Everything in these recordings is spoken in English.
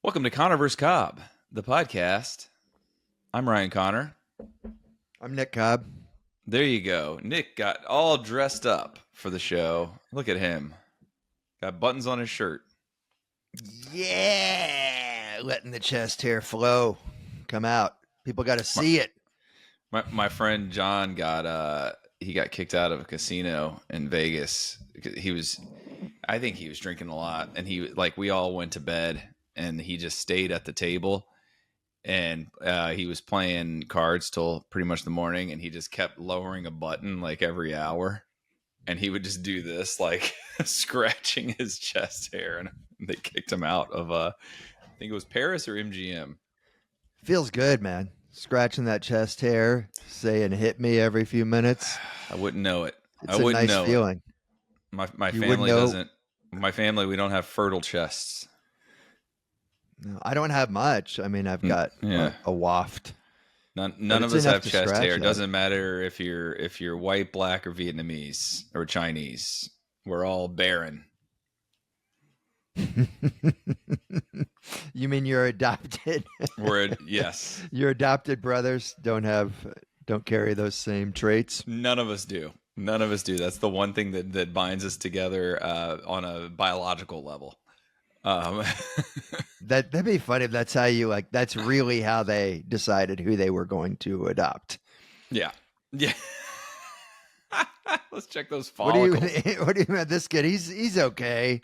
Welcome to Conner VS Cobb, the podcast. I'm Ryan Conner. I'm Nick Cobb. There you go. Nick got all dressed up for the show. Look at him. Got buttons on his shirt. Yeah, letting the chest hair flow, come out. People got to see it. My friend John got kicked out of a casino in Vegas. I think he was drinking a lot, and we all went to bed, and he just stayed at the table, and he was playing cards till pretty much the morning, and he just kept lowering a button like every hour, and he would just do this, like scratching his chest hair, and they kicked him out of I think it was Paris or MGM. Feels good, man. Scratching that chest hair, saying "hit me" every few minutes. I wouldn't know it. It's a nice feeling. My family doesn't. My family, we don't have fertile chests. No, I don't have much. I mean, I've got a waft. None of us have chest hair. It doesn't matter if you're white, black, or Vietnamese or Chinese. We're all barren. You mean you're adopted? Yes. Your adopted brothers don't carry those same traits. None of us do. That's the one thing that binds us together on a biological level. That'd be funny if that's how that's really how they decided who they were going to adopt. Yeah. Let's check those follicles. What do you mean? This kid, he's okay.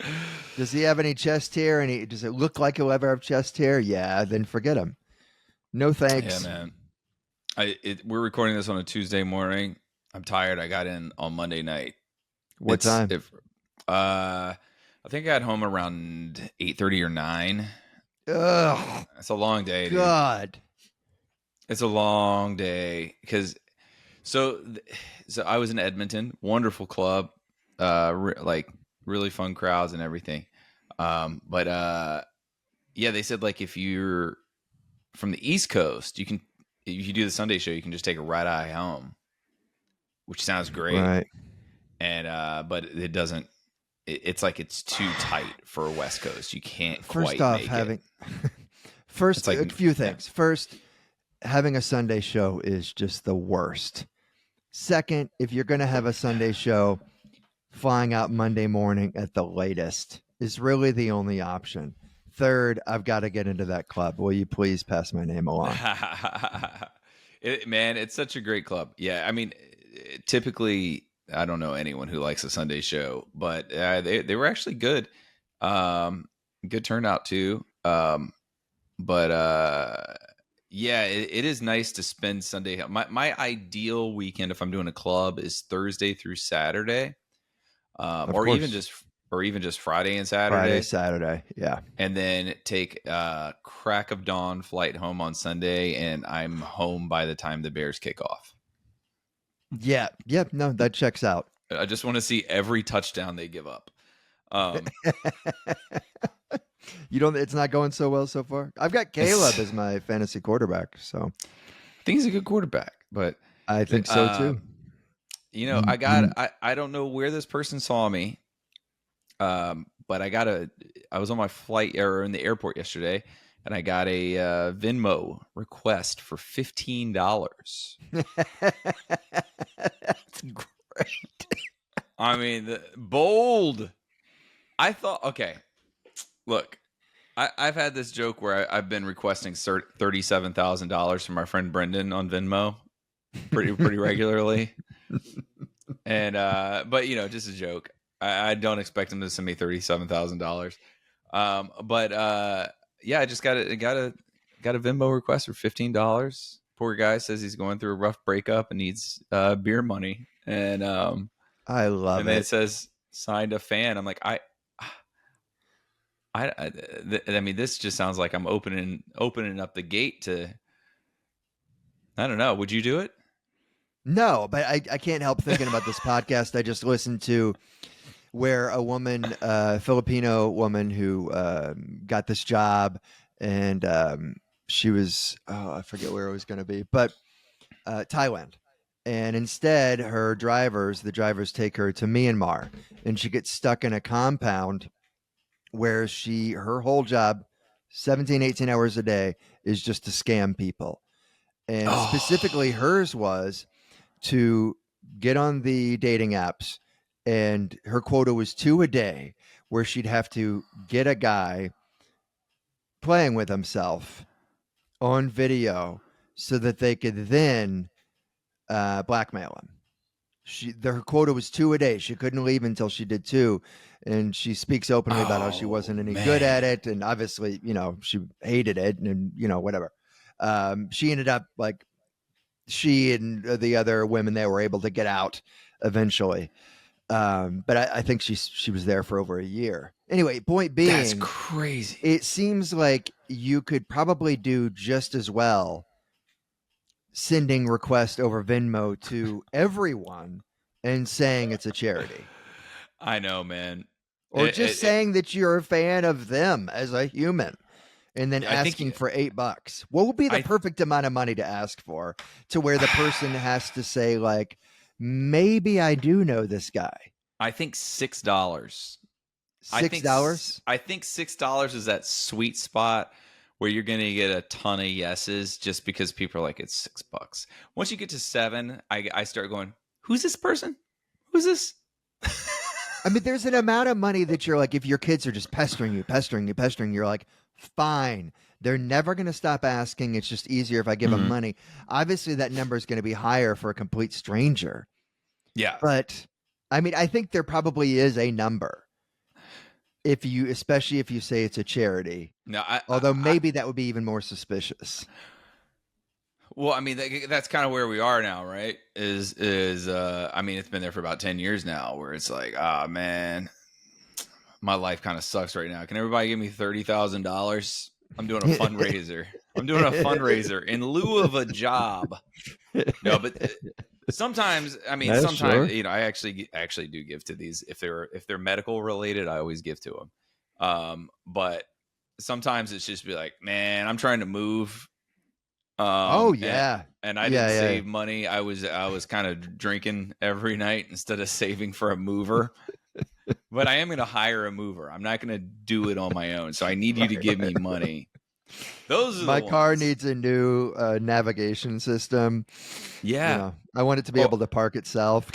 Does he have any chest hair? And does it look like he'll ever have chest hair? Yeah, then forget him. No thanks. Yeah, man. We're recording this on a Tuesday morning. I'm tired. I got in on Monday night. What time? I think I got home around 8:30 or 9. Ugh. It's a long day, dude. God. It's a long day because so I was in Edmonton, wonderful club, really fun crowds and everything. But they said like if you're from the East Coast, if you do the Sunday show, you can just take a red eye home, which sounds great. Right. And but it doesn't. It's like it's too tight for a West Coast. You can't First quite off, make having it. first a few things. Yeah. First, having a Sunday show is just the worst. Second, if you're going to have a Sunday show, flying out Monday morning at the latest is really the only option. Third, I've got to get into that club. Will you please pass my name along? Man, it's such a great club. Yeah, I mean, typically, I don't know anyone who likes a Sunday show, but they were actually good. Good turnout too. It is nice to spend Sunday. My ideal weekend, if I'm doing a club, is Thursday through Saturday, or even just Friday and Saturday. Saturday, yeah. And then take a crack of dawn flight home on Sunday, and I'm home by the time the Bears kick off. Yeah. Yep. No, that checks out. I just want to see every touchdown they give up. It's not going so well so far. I've got Caleb as my fantasy quarterback, so I think he's a good quarterback, but I think so too. I don't know where this person saw me. But I was on my flight or in the airport yesterday, and I got a Venmo request for $15. That's great. I mean, bold. I thought, okay, look, I've had this joke where I've been requesting $37,000 from my friend Brendan on Venmo pretty regularly, and but just a joke. I don't expect him to send me $37,000. I just got a Venmo request for $15. Poor guy says he's going through a rough breakup and needs beer money. And I love it. And then it says signed a fan. I'm like, I mean, this just sounds like I'm opening up the gate to. I don't know. Would you do it? No, but I can't help thinking about this podcast I just listened to, where a woman, Filipino woman who got this job, and she was, I forget where it was going to be, but Thailand. And instead, the drivers take her to Myanmar, and she gets stuck in a compound where her whole job, 17, 18 hours a day is just to scam people. And specifically Oh, hers was to get on the dating apps, and her quota was 2 a day, where she'd have to get a guy playing with himself on video so that they could then blackmail him. Her quota was 2 a day. She couldn't leave until she did 2. And she speaks openly about how she oh wasn't any good at man. it. And obviously, she hated it and whatever. She ended up like, she and the other women there were able to get out eventually. But I think she was there for over a year. Anyway, point That's being, crazy. it seems like you could probably do just as well sending requests over Venmo to everyone and saying it's a charity, I know, man. or just saying that you're a fan of them as a human, and then I think asking for $8. What would be the I perfect amount of money to ask for, to where the person has to say, like, maybe I do know this guy? I think $6. $6? I think $6 is that sweet spot where you're going to get a ton of yeses just because people are like, it's $6. Once you get to 7, I start going, who's this person? Who's this? I mean, there's an amount of money that you're like, if your kids are just pestering you, you're like, fine. They're never going to stop asking. It's just easier if I give them Mhm. money. Obviously, that number is going to be higher for a complete stranger. Yeah. But I mean, I think there probably is a number, especially if you say it's a charity. No, Although maybe that would be even more suspicious. well, I mean, that's kind of where we are now, right? I mean, it's been there for about 10 years now where it's like, ah, man, my life kind of sucks right now. Can everybody give me $30,000? I'm doing a fundraiser. I'm doing a fundraiser in lieu of a job. No, but sometimes, I mean, That's sometimes, sure. I actually do give to these if they're medical related. I always give to them. But sometimes it's just be like, man, I'm trying to move. Oh And, yeah, I didn't yeah. save money. I was kind of drinking every night instead of saving for a mover. But I am going to hire a mover. I'm not going to do it on my own. So I need you to give me money. Those are the My car ones. needs a new navigation system. Yeah. I want it to be Oh, able to park itself.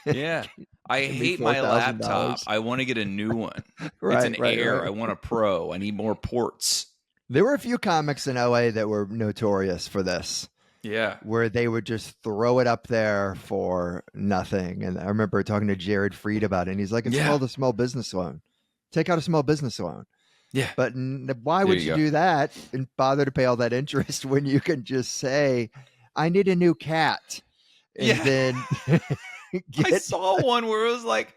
yeah. I Give me hate my laptop. $4,000. I want to get a new one. It's Right, an right, Air. right. I want a Pro. I need more ports. There were a few comics in LA that were notorious for this, Yeah. where they would just throw it up there for nothing. And I remember talking to Jared Freed about it, and he's like, it's Yeah. called a small business loan. Take out a small business loan. Yeah. But why There would you you go. do that and bother to pay all that interest when you can just say, I need a new cat, and Yeah. then I get. saw one where it was like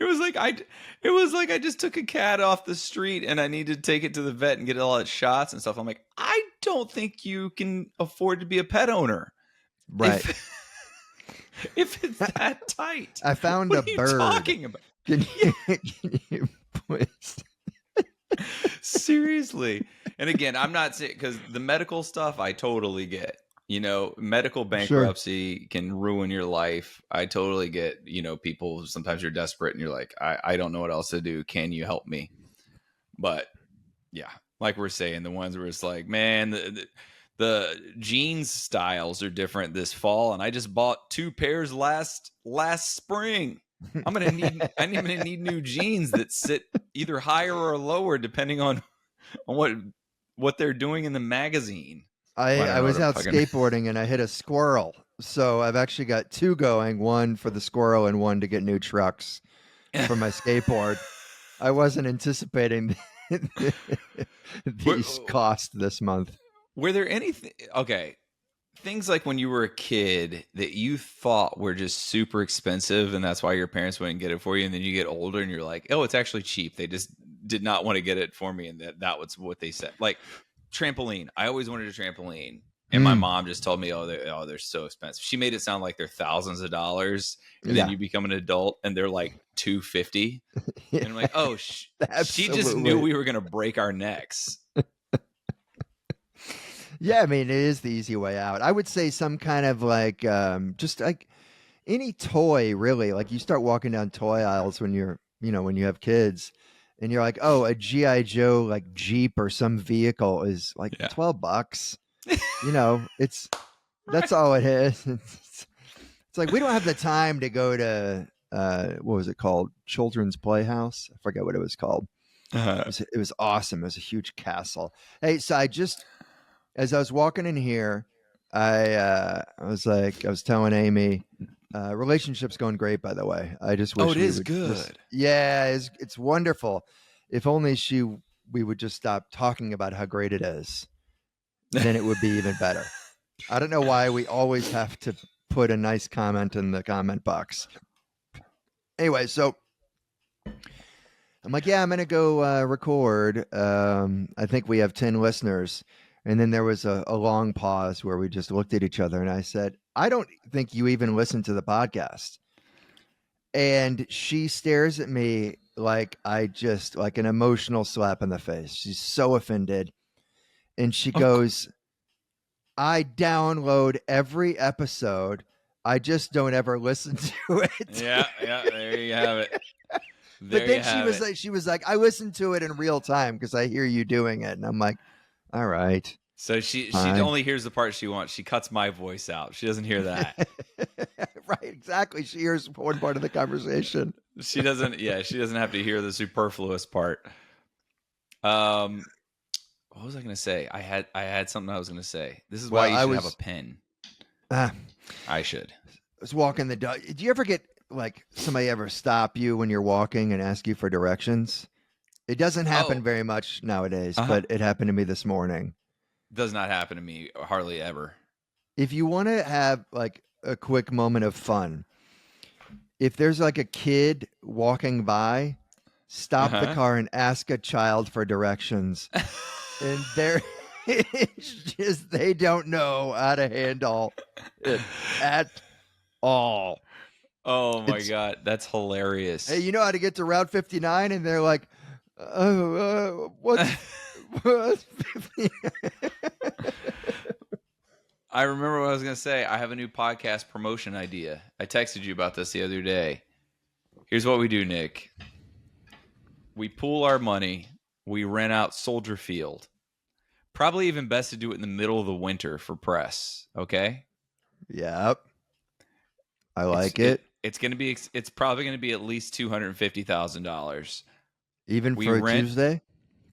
I it was like I just took a cat off the street and I needed to take it to the vet and get all its shots and stuff. I'm like, I don't think you can afford to be a pet owner Right. if if it's that tight. I found What a are you bird. talking about? Can Yeah, can you please? seriously. And again, I'm not saying because the medical stuff I totally get. Medical Sure. bankruptcy can ruin your life. I totally get, people sometimes you're desperate and you're like, I don't know what else to do. Can you help me? But yeah, like we're saying, the ones where it's like, man, the jeans styles are different this fall, and I just bought 2 pairs last spring. I'm gonna need new jeans that sit either higher or lower depending on what they're doing in the magazine. Well, I I don't know what was a out fucking skateboarding and I hit a squirrel. So I've actually got two going, one for the squirrel and one to get new trucks for my skateboard. I wasn't anticipating were, these costs this month. were there anything okay? Things like when you were a kid that you thought were just super expensive and that's why your parents wouldn't get it for you, and then you get older and you're like, oh, it's actually cheap. They just did not want to get it for me, and that was what they said. Like trampoline. I always wanted a trampoline. And my Mm, mom just told me, they're so expensive. She made it sound like they're thousands of dollars, and then yeah, you become an adult and they're like $250. yeah, And I'm like, oh, she just knew absolutely. we were gonna break our necks. Yeah, I mean, it is the easy way out. I would say some kind of like, just like any toy, really. Like you start walking down toy aisles when when you have kids, and you're like, oh, a GI Joe like Jeep or some vehicle is like Yeah. $12. That's Right. all it is. It's like we don't have the time to go to what was it called? Children's Playhouse. I forget what it was called. It was awesome. It was a huge castle. Hey, so as I was walking in here, I was telling Amy, relationship's going great, by the way. I just Oh, wish it we is would good. it's wonderful. If only we would just stop talking about how great it is, then it would be even better. I don't know why we always have to put a nice comment in the comment box. Anyway, so I'm like, yeah, I'm going to go record. I think we have 10 listeners. And then there was a long pause where we just looked at each other. And I said, I don't think you even listen to the podcast. And she stares at me like like an emotional slap in the face. She's so offended. And she goes, I download every episode. I just don't ever listen to it. Yeah, there you have it. But then she was like, I listen to it in real time because I hear you doing it. And I'm like, all right. So she only hears the part she wants. She cuts my voice out. She doesn't hear that. Right, exactly. She hears one part of the conversation. She doesn't have to hear the superfluous part. What was I going to say? I had something I was going to say. This is why you should have a pen. I should. I was walking the dog. Do you ever get like somebody ever stop you when you're walking and ask you for directions? It doesn't happen very much nowadays, but it happened to me this morning. Does not happen to me hardly ever. If you want to have like a quick moment of fun, if there's like a kid walking by, stop the car and ask a child for directions. And they don't know how to handle it at all. Oh my God, that's hilarious. Hey, you know how to get to Route 59? And they're like, what's 59? I remember what I was going to say. I have a new podcast promotion idea. I texted you about this the other day. Here's what we do, Nick. We pool our money. We rent out Soldier Field. Probably even best to do it in the middle of the winter for press. Okay? Yep. I like it. It's probably going to be at least $250,000. Even for a Tuesday?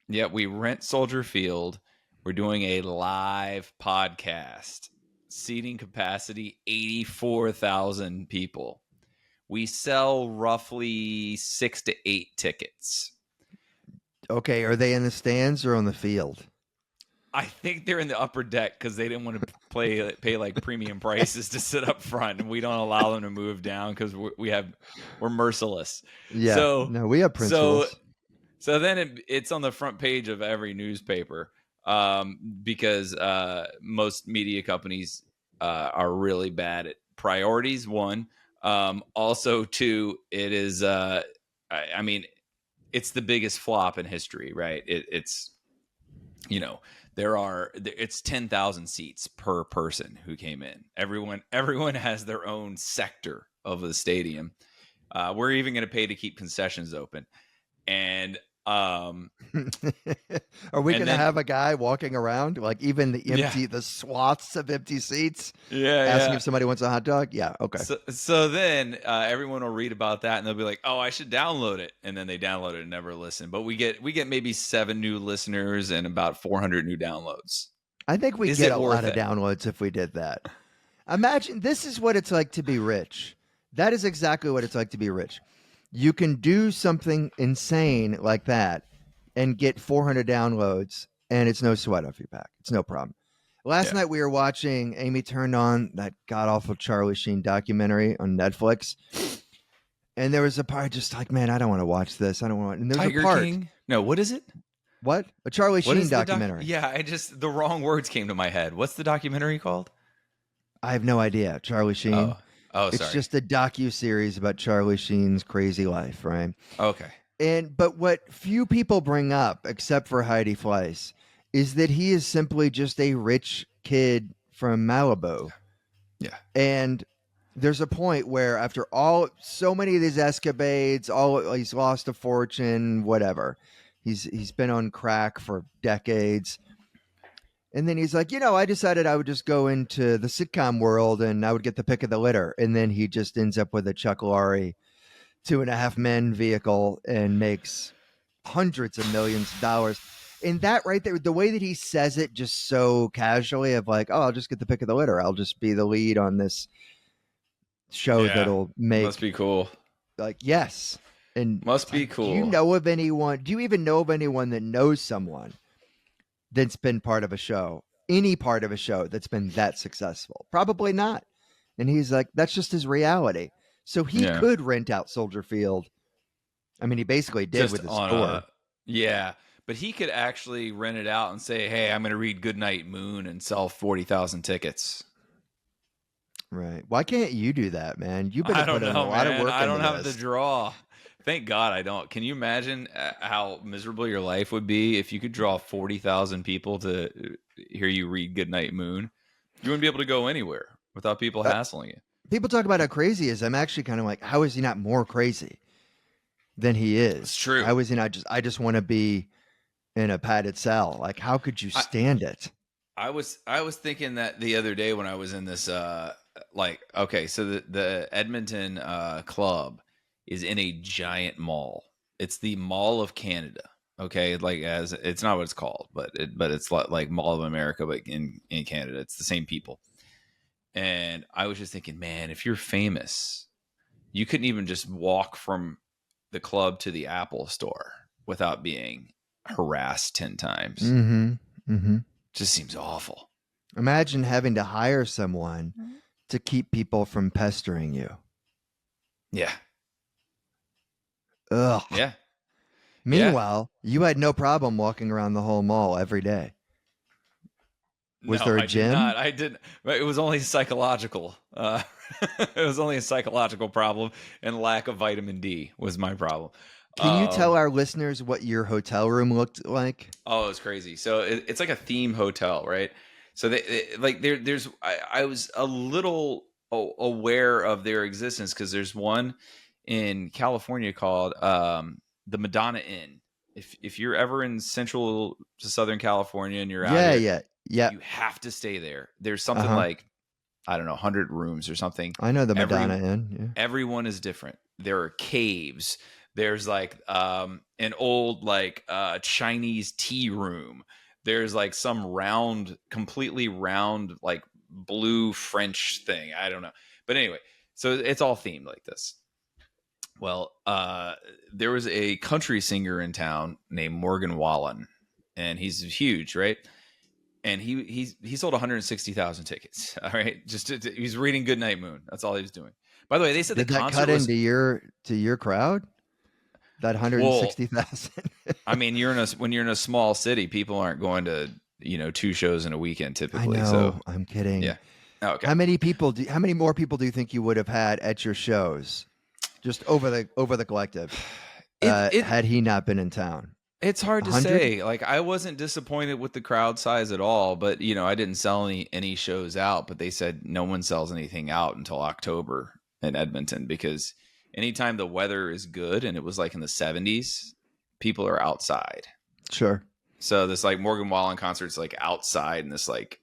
Yeah, we rent Soldier Field. We're doing a live podcast. Seating capacity 84,000 people. We sell roughly 6 to 8 tickets. Okay, are they in the stands or on the field? I think they're in the upper deck because they didn't want to pay like premium prices to sit up front, and we don't allow them to move down because we're merciless. Yeah. So no, we have principles. So then it's on the front page of every newspaper because most media companies are really bad at priorities. One, also two, it is. I mean, it's the biggest flop in history, right? It's it's 10,000 seats per person who came in. Everyone has their own sector of the stadium. We're even going to pay to keep concessions open. And are we going to have a guy walking around like even the swaths of empty seats? Asking if somebody wants a hot dog. Yeah. Okay. So then everyone will read about that and they'll be like, oh, I should download it. And then they download it and never listen. But we get maybe 7 new listeners and about 400 new downloads. I think we get a lot of downloads if we did that. Imagine this is what it's like to be rich. That is exactly what it's like to be rich. You can do something insane like that and get 400 downloads, and it's no sweat off your back. It's no problem. Last night we were watching, Amy turned on that god-awful Charlie Sheen documentary on Netflix, and there was a part just like, man, I don't want to watch this. I don't want to. And there's Tiger a part. King? No, what is it? What? A Charlie Sheen documentary. The wrong words came to my head. What's the documentary called? I have no idea. Charlie Sheen. Oh, it's just a docu-series about Charlie Sheen's crazy life, right? Okay. But what few people bring up, except for Heidi Fleiss, is that he is simply just a rich kid from Malibu. Yeah. And there's a point where after so many of these escapades, he's lost a fortune, whatever. He's been on crack for decades. And then he's like, I decided I would just go into the sitcom world and I would get the pick of the litter. And then he just ends up with a Chuck Lorre 2.5 Men vehicle and makes hundreds of millions of dollars. And that right there, the way that he says it just so casually of like, oh, I'll just get the pick of the litter. I'll just be the lead on this show Yeah, that'll make, must be cool. like, yes. And Must be like, cool. do you even know of anyone that knows someone that's been part of a show, any part of a show that's been that successful? Probably not. And he's like, that's just his reality. So he Yeah. could rent out Soldier Field. I mean, he basically did Just with his on tour. yeah, but he could actually rent it out and say, "Hey, I'm going to read Goodnight Moon and sell 40,000 tickets." Right. Why can't you do that, man? You've been I don't putting know, a lot of man. work I into don't have this. the draw. Thank God I don't. Can you imagine how miserable your life would be if you could draw 40,000 people to hear you read Goodnight Moon? You wouldn't be able to go anywhere without people hassling you. People talk about how crazy he is. I'm actually kind of like, how is he not more crazy than he is? It's true. How is he not I just want to be in a padded cell. Like, how could you stand it? I was thinking that the other day when I was in this okay, so the Edmonton club is in a giant mall. It's the Mall of Canada. Okay, like as it's not what it's called, but it's like Mall of America, but in Canada, it's the same people. And I was just thinking, man, if you're famous, you couldn't even just walk from the club to the Apple store without being harassed 10 times. Mm-hmm. Mm-hmm. Just seems awful. Imagine having to hire someone to keep people from pestering you. Yeah. Ugh. Yeah. Meanwhile, you had no problem walking around the whole mall every day. Was there a gym? I didn't. It was only psychological. It was only a psychological problem, and lack of vitamin D was my problem. Can you tell our listeners what your hotel room looked like? Oh, it was crazy. So it's like a theme hotel, right? So I was a little aware of their existence because there's one in California called the Madonna Inn. If you're ever in Central to Southern California and you're out here, you have to stay there. There's something like, I don't know, 100 rooms or something. I know the Madonna Inn. Yeah. Everyone is different. There are caves. There's like an old like Chinese tea room. There's like some completely round, like blue French thing. I don't know. But anyway, so it's all themed like this. Well, there was a country singer in town named Morgan Wallen, and he's huge, right? And he sold 160,000 tickets. All right, he's reading Goodnight Moon. That's all he was doing. By the way, they said Did the that concert cut into your crowd? That 160,000. I mean, when you're in a small city, people aren't going to 2 shows in a weekend typically. I know. So I'm kidding. Yeah. Oh, okay. How many more people do you think you would have had at your shows, just over the collective, had he not been in town? It's hard to 100? say. Like, I wasn't disappointed with the crowd size at all, but I didn't sell any shows out. But they said no one sells anything out until October in Edmonton because anytime the weather is good, and it was like in the 70s, people are outside. Sure. So this like Morgan Wallen concert's like outside in this like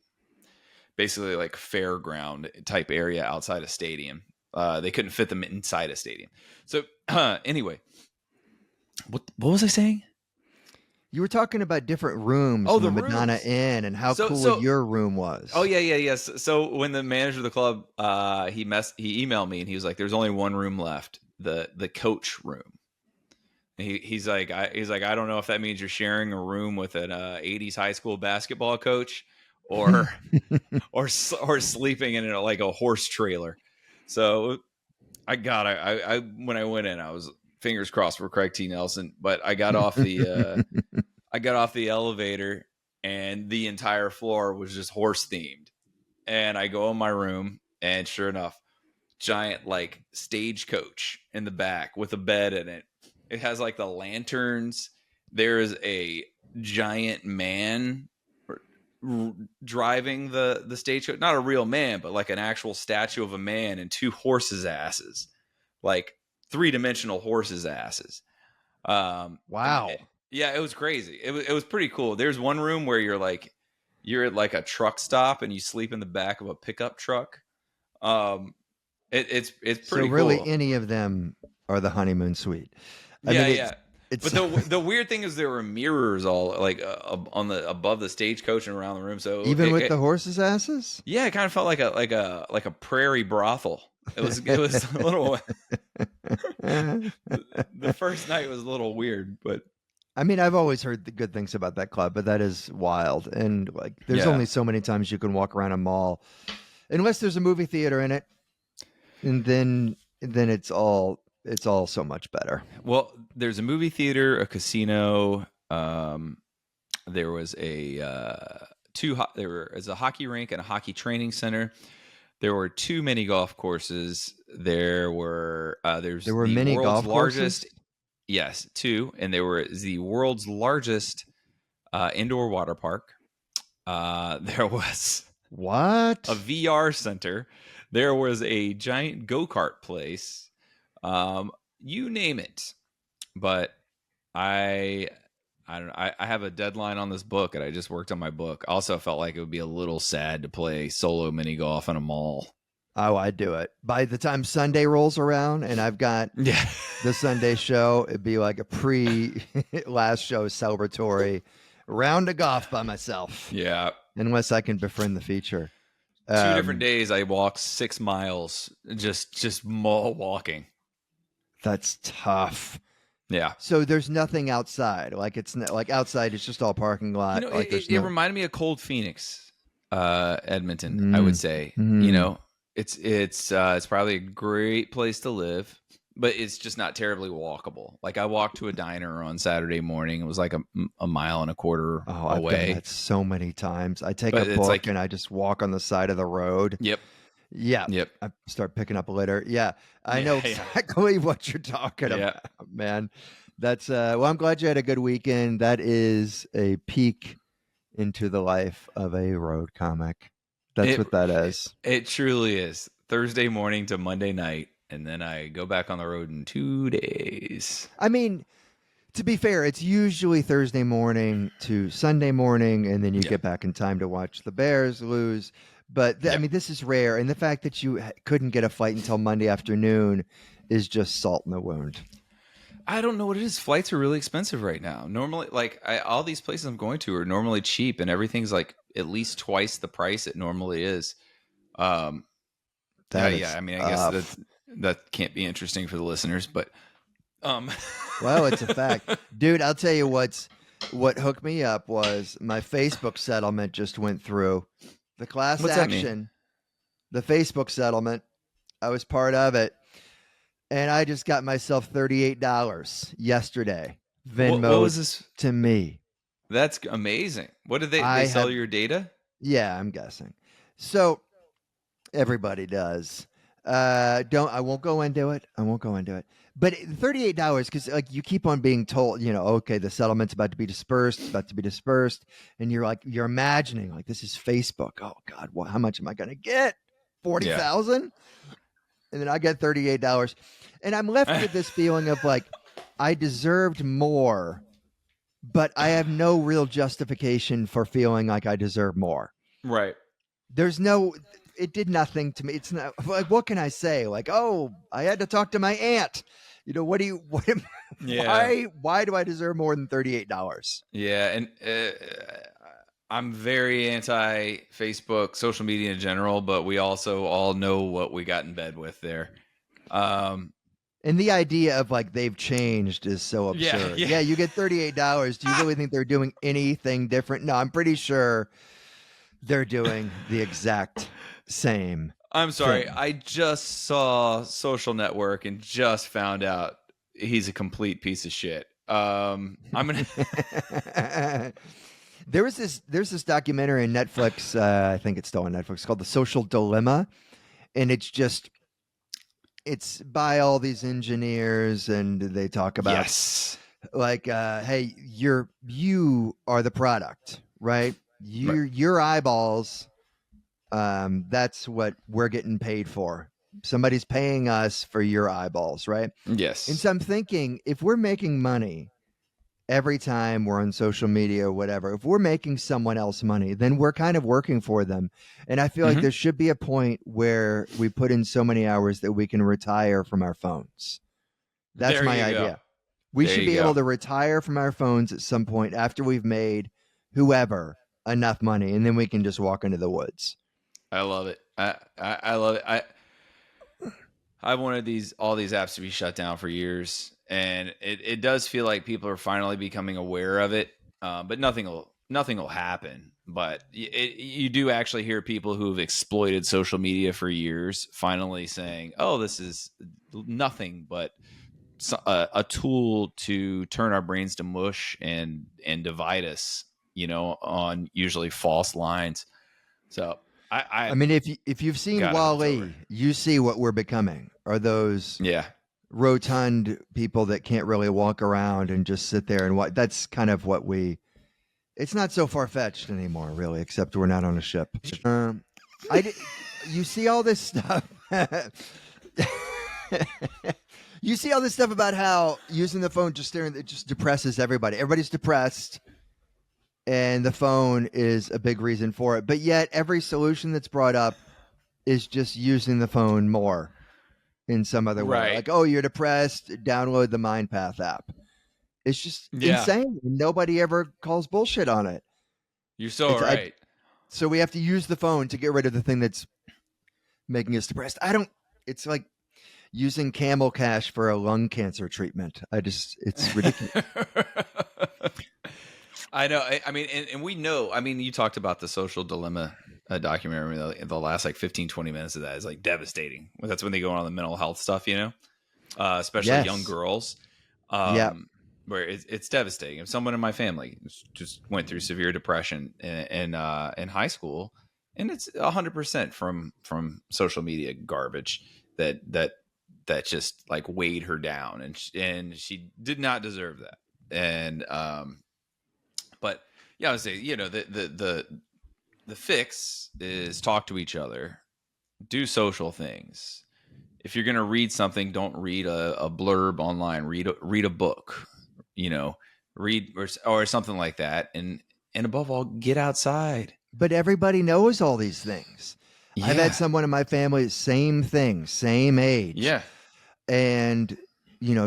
basically like fairground type area outside a stadium. They couldn't fit them inside a stadium. So anyway, what was I saying? You were talking about different rooms Oh, in the Madonna rooms. Inn and how cool your room was. Oh yeah. So when the manager of the club, he emailed me and he was like, "There's only one room left, the coach room." And he's like, I don't know if that means you're sharing a room with an 80s high school basketball coach, or or sleeping in like a horse trailer. So I when I went in, I was fingers crossed for Craig T. Nelson, but I got off the elevator and the entire floor was just horse themed. And I go in my room and sure enough, giant like stagecoach in the back with a bed in it. It has like the lanterns. There is a giant man driving the stagecoach, not a real man, but like an actual statue of a man and two horses' asses, like 3-dimensional horses' asses. Wow. Yeah, it was crazy. It was pretty cool. There's one room where you're at like a truck stop and you sleep in the back of a pickup truck. It's pretty So really, cool. any of them are the honeymoon suite. I Yeah, mean, yeah. it's But the weird thing is there were mirrors all like on the above the stagecoach and around the room. So even with the horses' asses. yeah, it kind of felt like a prairie brothel. It was a little. The first night was a little weird, but I mean, I've always heard the good things about that club, but that is wild. And like, there's Yeah. only so many times you can walk around a mall, unless there's a movie theater in it, and then it's all so much better. Well, there's a movie theater, a casino. There was a there was a hockey rink and a hockey training center. There were 2 mini golf courses. There were the mini world's golf largest. courses? Yes, 2, and there was the world's largest indoor water park. There was What? a VR center. There was a giant go-kart place. You name it. But I don't know. I have a deadline on this book, and I just worked on my book. Also felt like it would be a little sad to play solo mini golf in a mall. Oh, I'd do it. By the time Sunday rolls around and I've got Yeah. the Sunday show, it'd be like a last show celebratory round of golf by myself. Yeah. Unless I can befriend the feature. 2 different days I walked 6 miles just mall walking. That's tough. Yeah. So there's nothing outside. Like it's not, like outside it's just all parking lot. You know, like it reminded me of Cold Phoenix, Edmonton, I would say. Mm. You know, it's probably a great place to live, but it's just not terribly walkable. Like I walked to a diner on Saturday morning. It was like a mile and a quarter I've away. done that so many times. I take a book and I just walk on the side of the road. Yep. Yeah. Yep. I start picking up litter. Yeah. I know exactly what you're talking about, man. That's well, I'm glad you had a good weekend. That is a peek into the life of a road comic. That's what that is. It truly is. Thursday morning to Monday night, and then I go back on the road in 2 days. I mean, to be fair, it's usually Thursday morning to Sunday morning, and then you get back in time to watch the Bears lose. But I mean, this is rare, and the fact that you couldn't get a flight until Monday afternoon is just salt in the wound. I don't know what it is. Flights are really expensive right now. Normally, like all these places I'm going to are normally cheap, and everything's like at least twice the price it normally is. I mean, I guess that can't be interesting for the listeners, but well, it's a fact, dude. I'll tell you what hooked me up was my Facebook settlement just went through. The class action, the Facebook settlement. I was part of it. And I just got myself $38 yesterday. Venmo what was this? To me. That's amazing. What did they sell your data? Yeah, I'm guessing. So everybody does. I won't go into it. But $38, because like you keep on being told, okay, the settlement's about to be dispersed, and you're imagining like this is Facebook. Oh God, how much am I gonna get? 40,000? And then I get $38. And I'm left with this feeling of like, I deserved more, but I have no real justification for feeling like I deserve more. Right. It did nothing to me. It's not like, what can I say? Like, oh, I had to talk to my aunt. Why do I deserve more than $38? Yeah. And I'm very anti Facebook, social media in general, but we also all know what we got in bed with there. And the idea of like they've changed is so absurd. Yeah, you get $38. Do you really think they're doing anything different? No, I'm pretty sure they're doing the exact same. I'm sorry. thing. I just saw Social Network and just found out he's a complete piece of shit. I'm gonna. There's this documentary on Netflix. I think it's still on Netflix called The Social Dilemma, and it's by all these engineers, and they talk about like, hey, you are the product, right? your eyeballs, that's what we're getting paid for. Somebody's paying us for your eyeballs, right? Yes. And so I'm thinking, if we're making money every time we're on social media or whatever, if we're making someone else money, then we're kind of working for them. And I feel like there should be a point where we put in so many hours that we can retire from our phones. That's There my you idea. go. We There should you be go. able to retire from our phones at some point after we've made whoever enough money, and then we can just walk into the woods. I love it. I love it. I wanted all these apps to be shut down for years, and it does feel like people are finally becoming aware of it. But nothing will happen. But you do actually hear people who've exploited social media for years finally saying, "Oh, this is nothing but a tool to turn our brains to mush and divide us." On usually false lines. So I mean, if you've seen God, I hope it's over. Wall-E, you see what we're becoming. Are those Yeah. rotund people that can't really walk around and just sit there and watch? That's kind of what it's not so far-fetched anymore, really, except we're not on a ship. You see all this stuff. You see all this stuff about how using the phone just staring, it just depresses everybody. Everybody's depressed, and the phone is a big reason for it. But yet every solution that's brought up is just using the phone more in some other way. Right. Like, oh, you're depressed, download the MindPath app. It's just insane. Nobody ever calls bullshit on it. You're so right. So we have to use the phone to get rid of the thing that's making us depressed. It's like using Camel Cash for a lung cancer treatment. It's ridiculous. I know. I mean, and we know, I mean, you talked about the Social Dilemma documentary. The last like 15, 20 minutes of that is like devastating. That's when they go on the mental health stuff, especially young girls. Where it's devastating. If someone in my family just went through severe depression in high school, and it's 100% from social media garbage that just like weighed her down, and she did not deserve that. And but yeah, I would say the fix is talk to each other, do social things. If you're gonna read something, don't read a blurb online. Read a book. Read or something like that, and above all, get outside. But everybody knows all these things. Yeah. I've had someone in my family, same thing, same age. Yeah. And,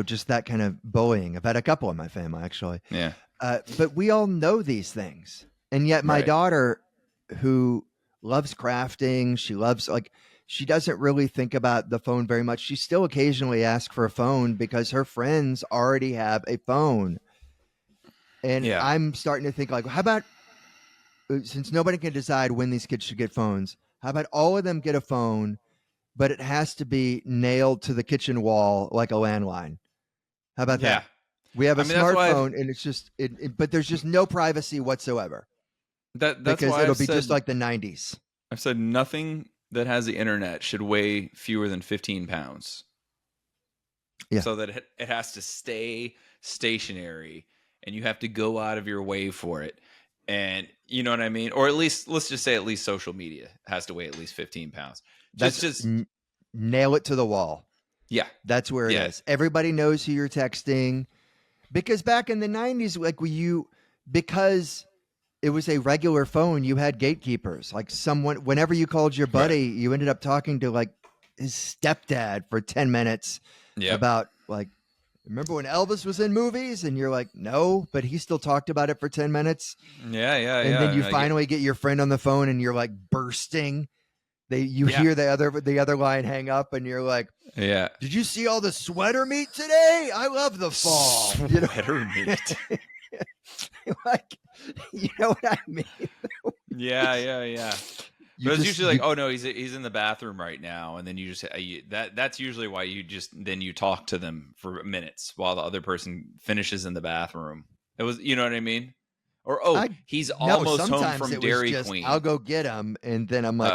just that kind of bullying. I've had a couple in my family, actually. Yeah. But we all know these things. And yet my daughter, who loves crafting, she doesn't really think about the phone very much. She still occasionally asks for a phone because her friends already have a phone. And I'm starting to think, like, how about, since nobody can decide when these kids should get phones, how about all of them get a phone, but it has to be nailed to the kitchen wall like a landline? How about that? We have a smartphone, and it's just, but there's just no privacy whatsoever. That's because why it'll be just like the 90s. I've said nothing that has the internet should weigh fewer than 15 pounds. Yeah. So that it has to stay stationary, and you have to go out of your way for it. And you know what I mean? Or at least, let's just say at least social media has to weigh at least 15 pounds. Nail it to the wall. Yeah. That's where it is. Everybody knows who you're texting. Because back in the 90s, like because it was a regular phone, you had gatekeepers. Like whenever you called your buddy, you ended up talking to like his stepdad for 10 minutes about like, remember when Elvis was in movies? And you're like, no, but he still talked about it for 10 minutes. Yeah. And then you finally get your friend on the phone and you're like bursting. You hear the other line hang up and you're like, yeah. Did you see all the sweater meat today? I love the fall. Sweater meat. Like, you know what I mean? Yeah. But it's usually like, oh no, he's in the bathroom right now, and then you just that's usually why you talk to them for minutes while the other person finishes in the bathroom. It was, you know what I mean? Or he's almost home from Dairy Queen. I'll go get him, and then I'm like,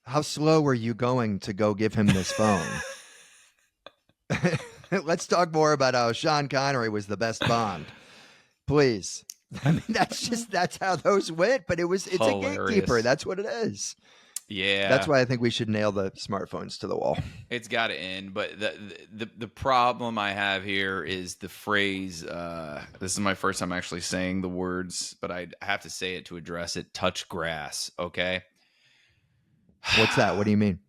how slow are you going to go give him this phone? Let's talk more about how Sean Connery was the best Bond. Please. I mean, that's how those went. But it's a gatekeeper. That's what it is. Yeah, that's why I think we should nail the smartphones to the wall. It's got to end. But the problem I have here is the phrase. This is my first time actually saying the words, but I have to say it to address it. Touch grass, okay? What's that? What do you mean?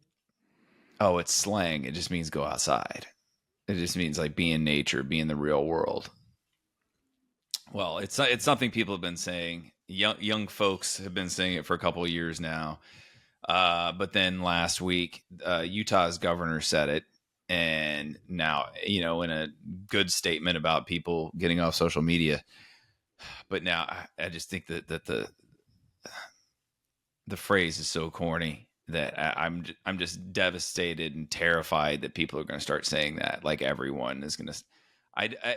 Oh, it's slang. It just means go outside. It just means like be in nature, be in the real world. Well, it's something people have been saying. Young folks have been saying it for a couple of years now. But then last week, Utah's governor said it, and now, in a good statement about people getting off social media. But now I just think that the phrase is so corny that I'm just devastated and terrified that people are going to start saying that. Like everyone is going to.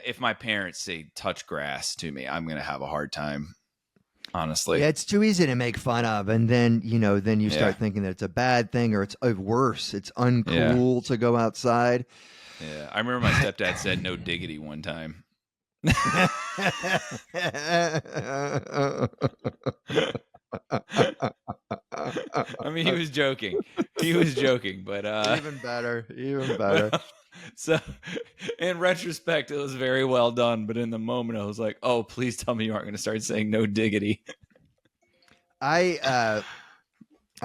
If my parents say touch grass to me, I'm going to have a hard time. Honestly, yeah, it's too easy to make fun of, and then you start thinking that it's a bad thing, or it's worse. It's uncool to go outside. Yeah, I remember my stepdad said "no diggity" one time. I mean, he was joking. But even better. So, in retrospect, it was very well done. But in the moment, I was like, "Oh, please tell me you aren't going to start saying no diggity." I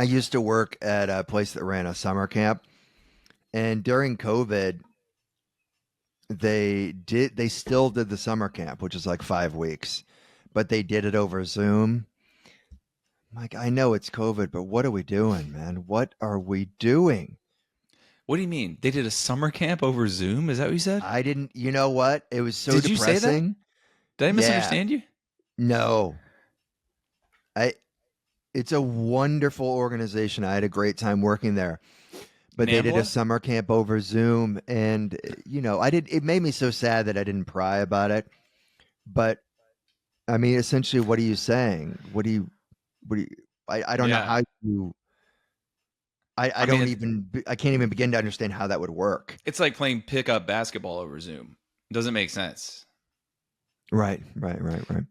used to work at a place that ran a summer camp, and during COVID, they still did the summer camp, which is like 5 weeks, but they did it over Zoom. Like, I know it's COVID, but what are we doing, man? What are we doing? What do you mean? They did a summer camp over Zoom? Is that what you said? I didn't. You know what? It was so depressing. Did you say that? Did I misunderstand you? No. It's a wonderful organization. I had a great time working there. But they did a summer camp over Zoom, and it made me so sad that I didn't pry about it. But I mean, essentially, what are you saying? I don't know how you. I can't even begin to understand how that would work. It's like playing pickup basketball over Zoom. It doesn't make sense. Right.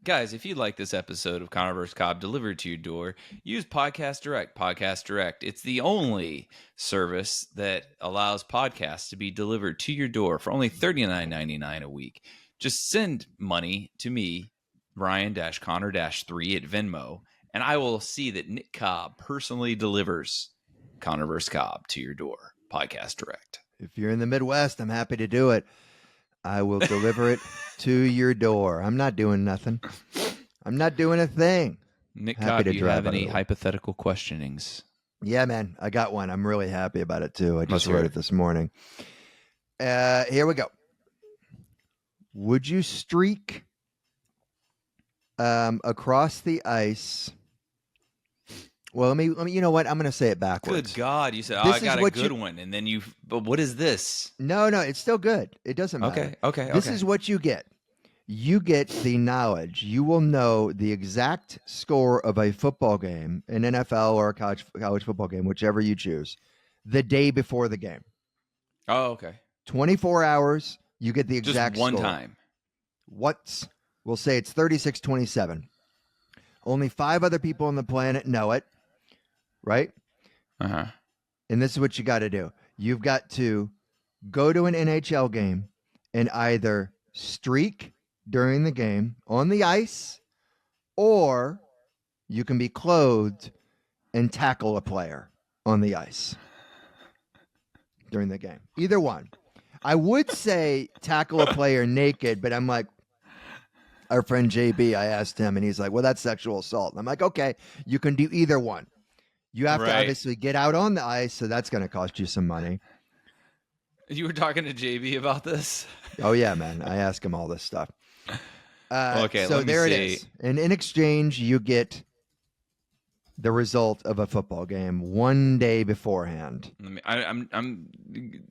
Guys, if you like this episode of Conner vs. Cobb delivered to your door, use Podcast Direct. Podcast Direct. It's the only service that allows podcasts to be delivered to your door for only $39.99 a week. Just send money to me, Ryan-Connor-3 at Venmo, and I will see that Nick Cobb personally delivers Conner vs. Cobb to your door. Podcast Direct. If you're in the Midwest, I'm happy to do it. I will deliver it to your door. I'm not doing nothing. I'm not doing a thing. Nick Cobb, do you have any hypothetical questionings? Yeah, man. I got one. I'm really happy about it, too. I just wrote it this morning. Here we go. Would you streak across the ice? Well, let me. You know what? I'm going to say it backwards. Good God! You said, I got a good one, and then you. But what is this? No, it's still good. It doesn't matter. Okay. This is what you get. You get the knowledge. You will know the exact score of a football game, an NFL or a college football game, whichever you choose, the day before the game. Oh, okay. 24 hours. You get the exact just one score. Time. We'll say it's 36-27. Only 5 other people on the planet know it. Right? Uh-huh. And this is what you got to do. You've got to go to an NHL game and either streak during the game on the ice, or you can be clothed and tackle a player on the ice during the game. Either one. I would say tackle a player naked, but I'm like, our friend JB, I asked him, and he's like, well, that's sexual assault. And I'm like, okay, you can do either one. You have to obviously get out on the ice, so that's going to cost you some money. You were talking to JB about this? Oh, yeah, man. I ask him all this stuff. Okay, so there it is. And in exchange, you get the result of a football game one day beforehand. I'm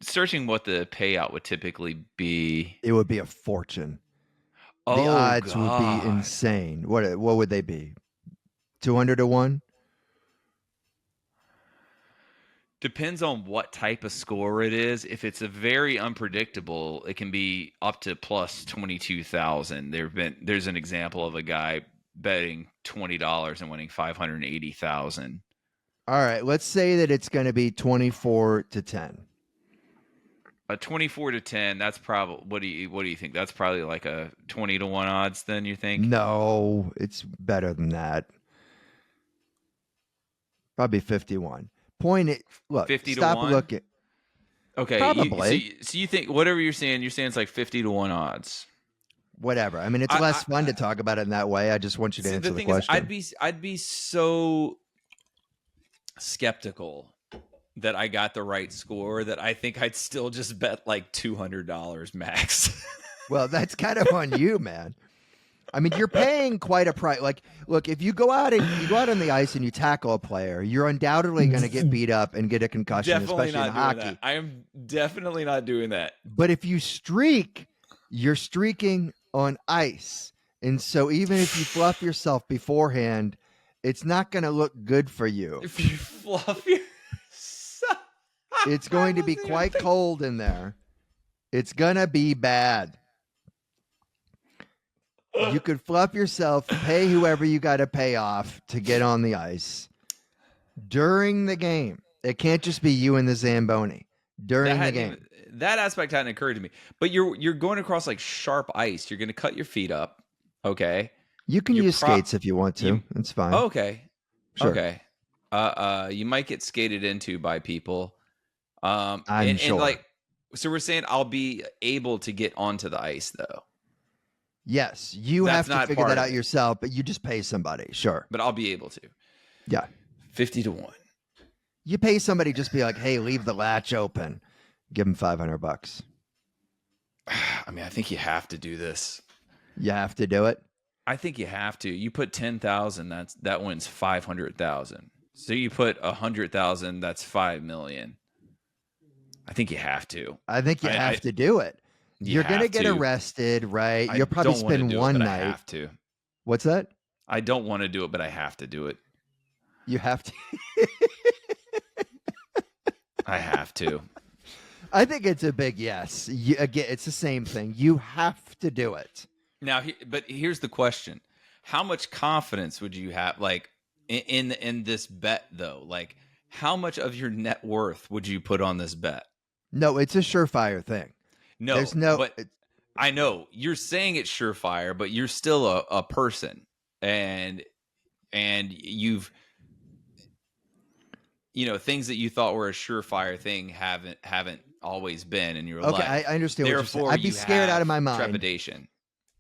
searching what the payout would typically be. It would be a fortune. The odds would be insane. What would they be? 200 to 1? Depends on what type of score it is. If it's a very unpredictable, it can be up to plus 22,000. There's an example of a guy betting $20 and winning 580,000. All right, let's say that it's going to be 24-10. A 24-10. That's probably what do you think? That's probably like a 20-1 odds. Then you think? No, it's better than that. Probably 51. Look, 50 to stop 1? looking. Okay, Probably. so you think whatever you're saying it's like 50-1 odds. Whatever. I mean, it's less fun to talk about it in that way. I just want you to answer the question. Is, I'd be so skeptical that I got the right score that I think I'd still just bet like $200 max. Well, that's kind of on you, man. I mean, you're paying quite a price. Like, look, if you go out on the ice and you tackle a player, you're undoubtedly going to get beat up and get a concussion, Definitely especially not in doing hockey. that. I am definitely not doing that. But if you streak, you're streaking on ice. And so even if you fluff yourself beforehand, it's not going to look good for you. If you fluff yourself. It's going to be quite cold in there. It's going to be bad. You could fluff yourself, pay whoever you got to pay off to get on the ice during the game. It can't just be you and the Zamboni during the game. That aspect hadn't occurred to me. But you're going across like sharp ice. You're going to cut your feet up. Okay. You can use skates if you want to. It's fine. Oh, okay. Sure. Okay. You might get skated into by people. I'm sure. And like, so we're saying I'll be able to get onto the ice though. Yes, you have to figure that out yourself, but you just pay somebody, sure. But I'll be able to. Yeah. 50-1. You pay somebody, just be like, hey, leave the latch open. Give them $500. I mean, I think you have to do this. You have to do it? I think you have to. You put 10,000, that wins 500,000. So you put 100,000, that's 5 million. I think you have to. I think you have to do it. You're going to get arrested, right? You'll probably spend one night. I have to. What's that? I don't want to do it, but I have to do it. You have to. I have to. I think it's a big yes. Again, it's the same thing. You have to do it. Now, but here's the question. How much confidence would you have, like, in this bet, though? Like, how much of your net worth would you put on this bet? No, it's a surefire thing. No, there's no. But I know you're saying it's surefire, but you're still a person, and you've, things that you thought were a surefire thing haven't always been in your life. Okay, I understand. Therefore, what you're saying. I'd be scared out of my mind. Trepidation.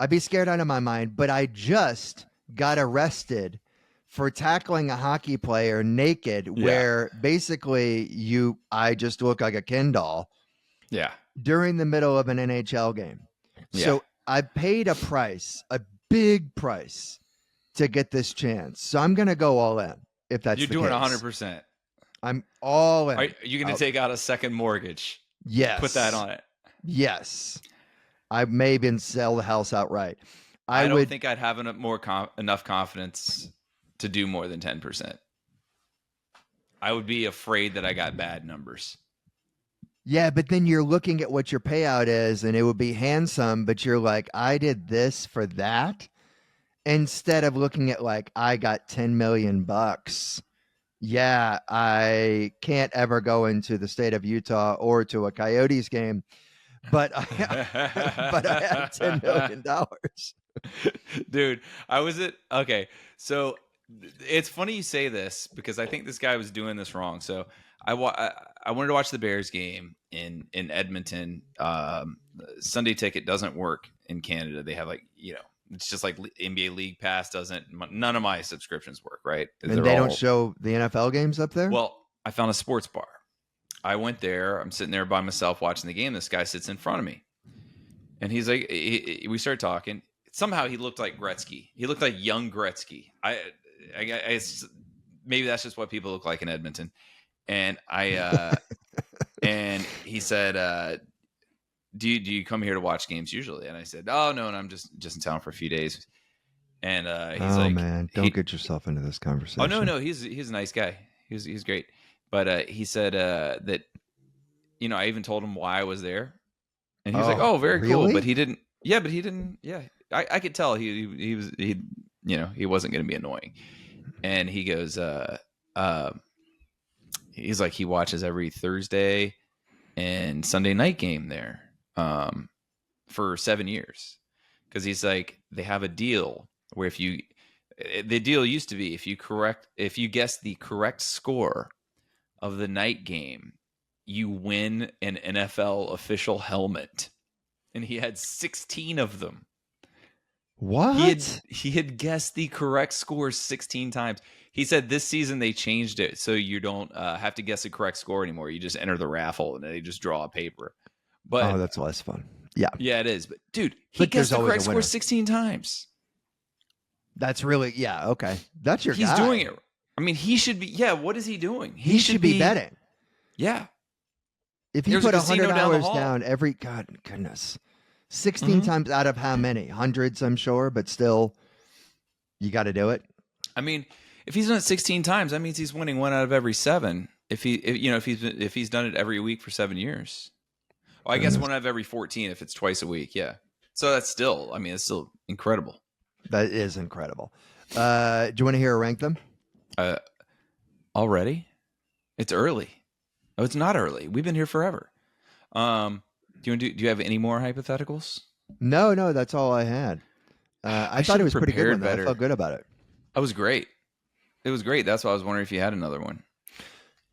I'd be scared out of my mind. But I just got arrested for tackling a hockey player naked, where basically I just look like a Ken doll. Yeah. During the middle of an NHL game. Yeah. So I paid a big price to get this chance. So I'm going to go all in if that's the case. You're doing 100%. I'm all in. Are you going to take out a second mortgage? Yes. Put that on it. Yes. I may even sell the house outright. I don't think I'd have enough confidence to do more than 10%. I would be afraid that I got bad numbers. Yeah, but then you're looking at what your payout is, and it would be handsome, but you're like, I did this for that, instead of looking at like, I got $10 million. Yeah, I can't ever go into the state of Utah or to a Coyotes game, but I had $10 million. Dude, okay. So it's funny you say this, because I think this guy was doing this wrong. So I wanted to watch the Bears game in Edmonton. Sunday ticket doesn't work in Canada. They have it's just like NBA League Pass doesn't. None of my subscriptions work, right? And they don't show the NFL games up there? Well, I found a sports bar. I went there. I'm sitting there by myself watching the game. This guy sits in front of me. And he's like, we started talking. Somehow he looked like Gretzky. He looked like young Gretzky. I maybe that's just what people look like in Edmonton. And and he said, do you come here to watch games usually? And I said, oh no, and I'm just in town for a few days. And he's like, man, don't get yourself into this conversation. Oh no, he's a nice guy. He's great. But he said that, I even told him why I was there, and he was like, oh, very cool. But he didn't. Yeah, but he didn't. Yeah, I could tell he he wasn't going to be annoying. And he goes, he's like, he watches every Thursday and Sunday night game there for 7 years. Because he's like, they have a deal where the deal used to be if you guess the correct score of the night game, you win an NFL official helmet. And he had 16 of them. What? He had guessed the correct score 16 times. He said this season they changed it so you don't have to guess the correct score anymore. You just enter the raffle and they just draw a paper. But that's less fun. Yeah. Yeah, it is. But dude, he guessed the correct score 16 times. That's really, yeah, okay. That's your guy. He's doing it. I mean, he should be. Yeah, what is he doing? He should be betting. Yeah. If you put $100 down every, goodness, 16 times out of how many? Hundreds, I'm sure, but still, you got to do it. I mean, if he's done it 16 times, that means he's winning 1 out of every 7. If he's done it every week for 7 years, well, I guess 1 out of every 14 if it's twice a week. Yeah. So that's still, I mean, it's still incredible. That is incredible. Do you want to hear or rank them? Already? It's early. Oh, it's not early. We've been here forever. Do you have any more hypotheticals? No, that's all I had. I thought it was pretty good. I felt good about it. It was great. It was great. That's why I was wondering if you had another one.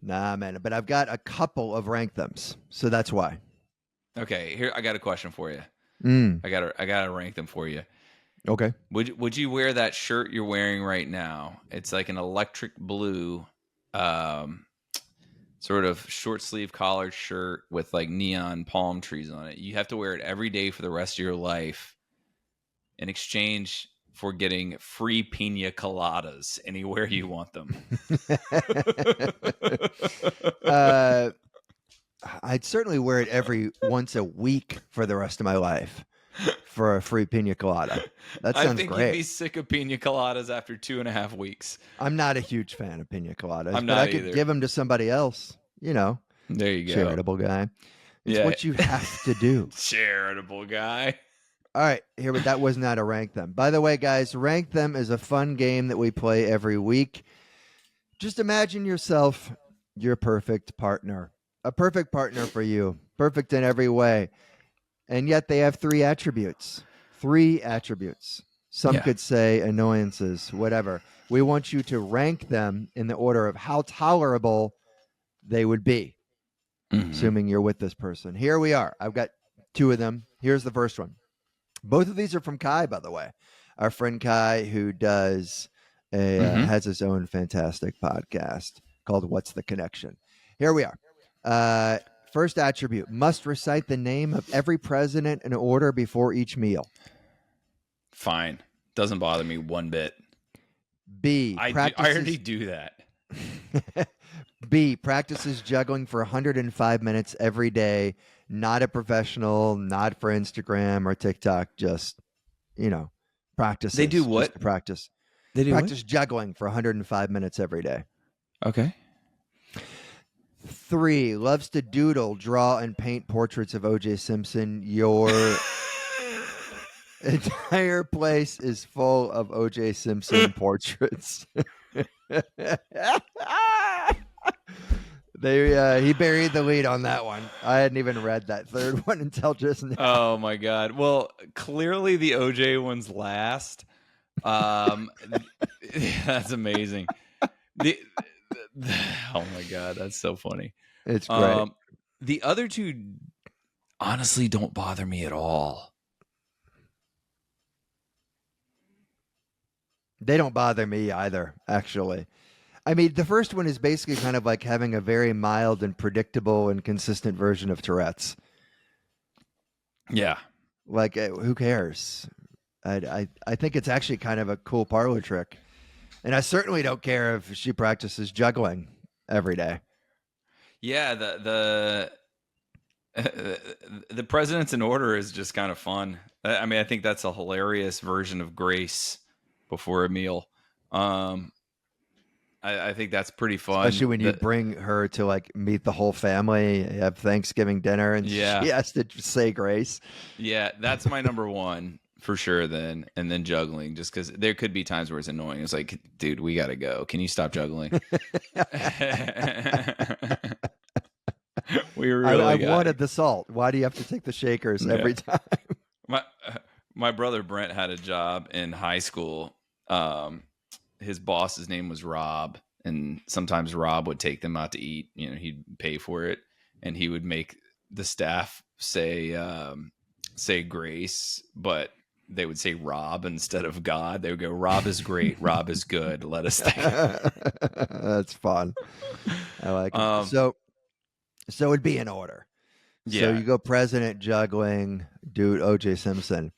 Nah, man. But I've got a couple of rank thems, so that's why. Okay, here I got a question for you. I gotta rank them for you. Okay. Would you wear that shirt you're wearing right now? It's like an electric blue, sort of short sleeve collared shirt with like neon palm trees on it. You have to wear it every day for the rest of your life in exchange for getting free pina coladas anywhere you want them. I'd certainly wear it every once a week for the rest of my life for a free pina colada. That sounds great. I think you'd be sick of pina coladas after 2.5 weeks. I'm not a huge fan of pina coladas, but I could give them to somebody else. There you go. Charitable guy. It's what you have to do. Charitable guy. All right, but that was not a rank them. By the way, guys, rank them is a fun game that we play every week. Just imagine yourself your perfect partner. A perfect partner for you. Perfect in every way. And yet they have 3 attributes. 3 attributes. Some could say annoyances, whatever. We want you to rank them in the order of how tolerable they would be, assuming you're with this person. Here we are. I've got 2 of them. Here's the first one. Both of these are from Kai, by the way. Our friend Kai, who does has his own fantastic podcast called What's the Connection? Here we are. First attribute, must recite the name of every president in order before each meal. Fine. Doesn't bother me one bit. B, I already do that. B, practices juggling for 105 minutes every day. Not a professional, not for Instagram or TikTok, just, practice. They do what? To practice. They do practice juggling for 105 minutes every day. Okay. 3, loves to doodle, draw, and paint portraits of O.J. Simpson. Your entire place is full of O.J. Simpson portraits. He buried the lead on that one. I hadn't even read that third one until just now. Oh my God. Well, clearly the OJ one's last. That's amazing. Oh my God, that's so funny. It's great. The other 2 honestly don't bother me at all. They don't bother me either, actually. I mean, the first one is basically kind of like having a very mild and predictable and consistent version of Tourette's. Yeah. Like, who cares? I think it's actually kind of a cool parlor trick. And I certainly don't care if she practices juggling every day. Yeah, the presidents in order is just kind of fun. I mean, I think that's a hilarious version of grace before a meal. I think that's pretty fun. Especially when you bring her to like meet the whole family, have Thanksgiving dinner, and she has to say grace. Yeah, that's my number 1. for sure then, and then juggling, just because there could be times where it's annoying. It's like, dude, we gotta go. Can you stop juggling? We I really got wanted the salt. Why do you have to take the shakers Yeah. every time? my my brother Brent had a job in high school. His boss's name was Rob, and sometimes Rob would take them out to eat. You know, he'd pay for it, and he would make the staff say grace, but they would say Rob instead of God. They would go, Rob is great, Rob is good. Let us think. That's fun. I like it. Um, So it'd be in order. So yeah. you go president, juggling, dude, OJ Simpson.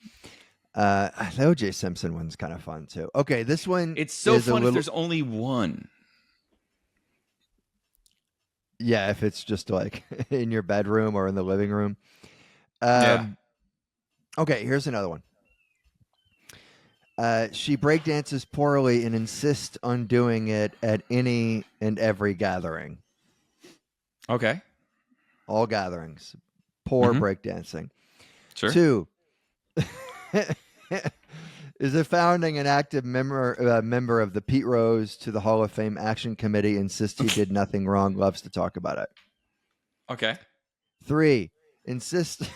The OJ Simpson one's kind of fun too. Okay, this one It's so is fun a if little, there's only one. yeah, if it's just like in your bedroom or in the living room. Yeah. Okay, here's another one. She breakdances poorly and insists on doing it at any and every gathering. Okay. All gatherings. Poor breakdancing. Sure. 2. Is a founding and active member of the Pete Rose to the Hall of Fame Action Committee. Insists he did nothing wrong. Loves to talk about it. Okay. 3. Insists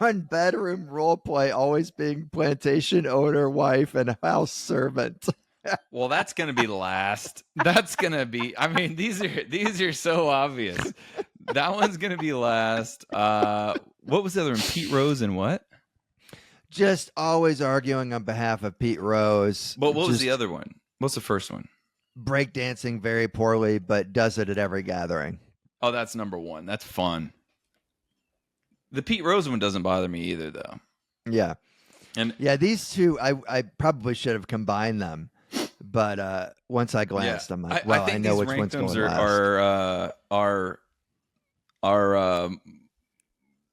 on bedroom role play, always being plantation owner, wife, and house servant. Well, that's gonna be last. That's gonna be. I mean, these are so obvious. That one's gonna be last. What was the other one? Pete Rose and what? Just always arguing on behalf of Pete Rose. But what was Just the other one? What's the first one? breakdancing very poorly, but does it at every gathering. Oh, that's number one. That's fun. The Pete Rose one doesn't bother me either, though. Yeah. And Yeah, these two, I probably should have combined them. But once I glanced, I'm like, well, I know which one's going last. are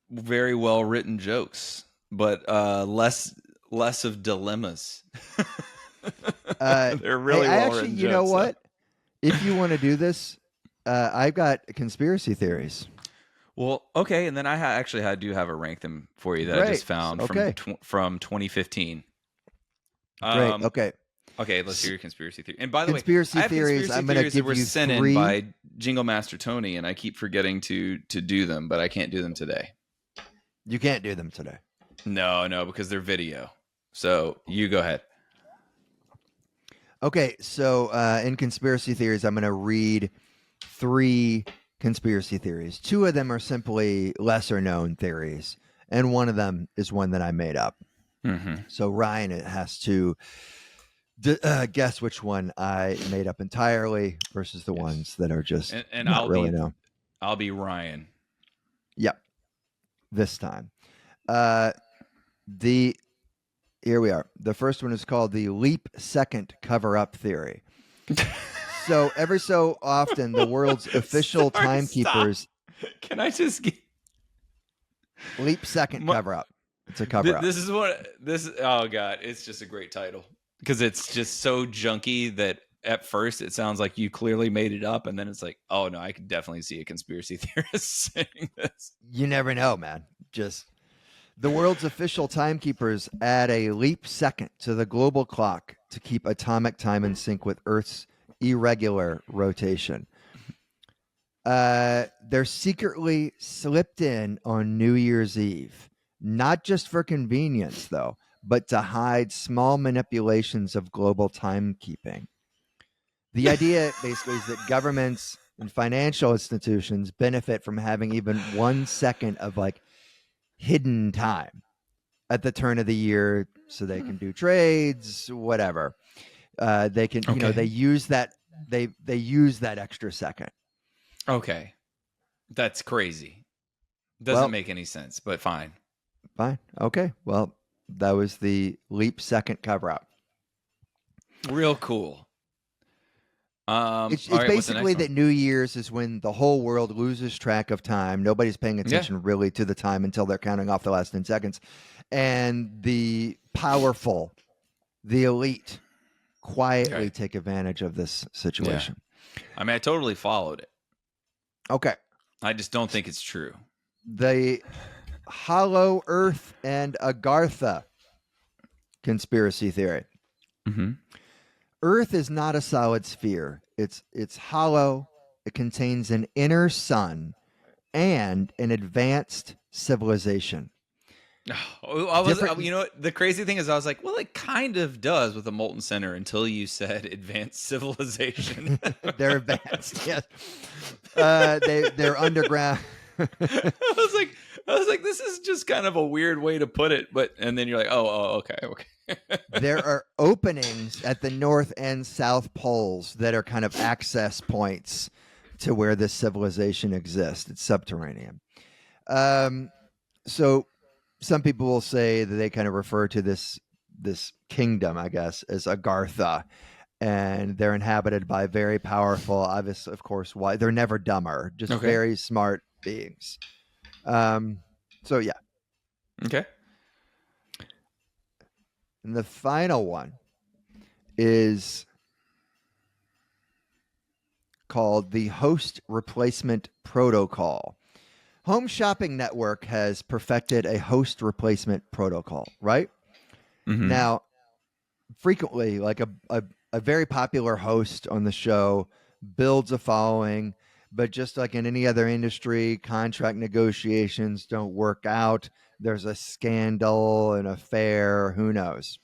very well written jokes, but less of dilemmas. They're really well actually, written. you know what? If you want to do this, I've got conspiracy theories. Well, okay, and then I do have a rank them for you that I just found from 2015. Great. Okay. Okay, let's hear your conspiracy theory. And by the way, conspiracy theories. I'm going to give were you sent 3 in by Jingle Master Tony, and I keep forgetting to do them, but I can't do them today. You can't do them today. No, because they're video. So you go ahead. Okay, so in conspiracy theories, I'm going to read 3 conspiracy theories. 2 of them are simply lesser known theories, and one of them is one that I made up. Mm-hmm. So Ryan has to guess which one I made up entirely versus the ones that are just and not I'll really be known. I'll be Ryan. Yep. This time. Here we are. The first one is called the leap second cover-up theory. So every so often, the world's official timekeepers. Can I just get leap second cover-up? It's a cover-up. This is oh god, it's just a great title because it's just so junky that at first it sounds like you clearly made it up, and then it's like, oh no, I could definitely see a conspiracy theorist saying this. You never know, man. Just the world's official timekeepers add a leap second to the global clock to keep atomic time in sync with Earth's irregular rotation. They're secretly slipped in on New Year's Eve, not just for convenience, though, but to hide small manipulations of global timekeeping. The idea basically is that governments and financial institutions benefit from having even 1 second of like hidden time at the turn of the year so they can do trades, whatever. They can, they use that. They use that extra second. Okay. That's crazy. Doesn't make any sense, but fine. Fine. Okay. Well, that was the leap second cover up. Real cool. It's right, basically that New Year's is when the whole world loses track of time. Nobody's paying attention really to the time until they're counting off the last 10 seconds. And the powerful, the elite, quietly take advantage of this situation. Yeah. I mean, I totally followed it. Okay. I just don't think it's true. The Hollow Earth and Agartha conspiracy theory. Mm-hmm. Earth is not a solid sphere. It's hollow. It contains an inner sun and an advanced civilization. Oh, I was, Different. you know, what? The crazy thing is, I was like, well, it kind of does with a molten center until you said advanced civilization. They're advanced. Yes. They're underground. I was like, this is just kind of a weird way to put it, and then you're like, okay. There are openings at the north and south poles that are kind of access points to where this civilization exists. It's subterranean. So some people will say that they kind of refer to this kingdom, I guess, as Agartha, and they're inhabited by very powerful, obviously, of course, why they're never dumber, just very smart beings. So yeah. Okay. And the final one is called the Host Replacement Protocol. Home Shopping Network has perfected a host replacement protocol, right? Mm-hmm. Now, frequently, like a very popular host on the show builds a following, but just like in any other industry, contract negotiations don't work out. There's a scandal, an affair, who knows?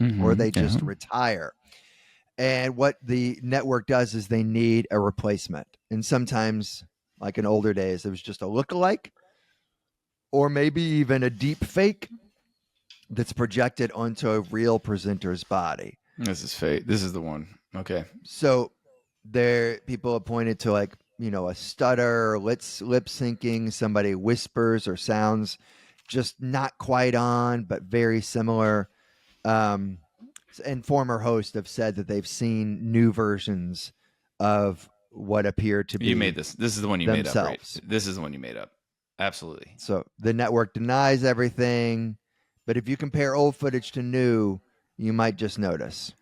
Mm-hmm. Or they just retire. And what the network does is they need a replacement. And sometimes, like in older days, it was just a lookalike or maybe even a deep fake that's projected onto a real presenter's body. This is fate. This is the one. Okay. So there, people have pointed to like, you know, a stutter, lip syncing, somebody whispers or sounds just not quite on, but very similar. And former hosts have said that they've seen new versions of what appear to be. You made this. This is the one you made up, right? themselves. This is the one you made up. Absolutely. So the network denies everything, but if you compare old footage to new, you might just notice.